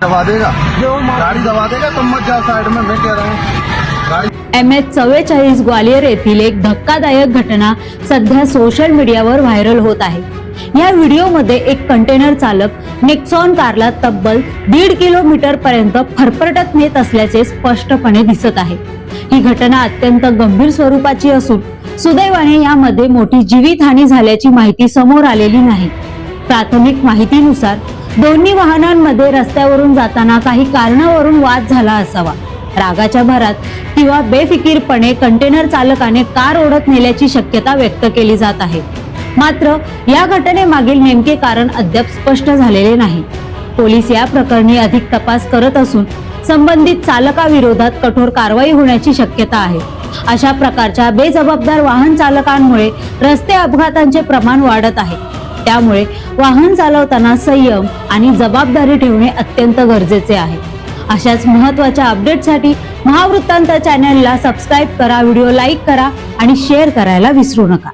दबा देगा, गाड़ी दबा देगा, तुम मत जाओ साइड में, मैं कह रहा हूँ गाड़ी। MH44 ग्वालियर येथील एक धक्कादायक घटना सध्या सोशल मीडियावर व्हायरल होत आहे। या व्हिडिओमध्ये एक कंटेनर चालक नेक्सॉन कारला तब्बल 1.5 किलोमीटर पर्यंत फरफरटत नेत असल्याचे स्पष्टपणे दिसत आहे। ही घटना अत्यंत गंभीर स्वरूपाची असून सुदैवाने यामध्ये मोठी जीवितहानी झाल्याची माहिती समोर आलेली नाही। प्राथमिक माहितीनुसार दोन्ही वाहनांमध्ये रस्त्यावरून जाताना काही कारणावरून वाद झाला असावा। रागाच्या भरात किंवा बेफिकीरपणे कंटेनर चालकाने कार ओढत नेल्याची शक्यता व्यक्त केली जात आहे। मात्र या घटनेमागील नेमके कारण अद्याप स्पष्ट झालेले नाही। पोलीस या प्रकरणी अधिक तपास करत असून संबंधित चालकाविरोधात कठोर कारवाई होण्याची शक्यता आहे। अशा प्रकारच्या बेजबाबदार वाहन चालकांमुळे रस्ते अपघातांचे प्रमाण वाढत आहे। त्यामुळे वाहन चालवताना संयम आणि जबाबदारी ठेवणे अत्यंत गरजेचे आहे। अशाच महत्त्वाच्या अपडेटसाठी महावृत्तांत चॅनलला सबस्क्राईब करा, व्हिडिओ लाईक करा आणि शेअर करायला विसरू नका।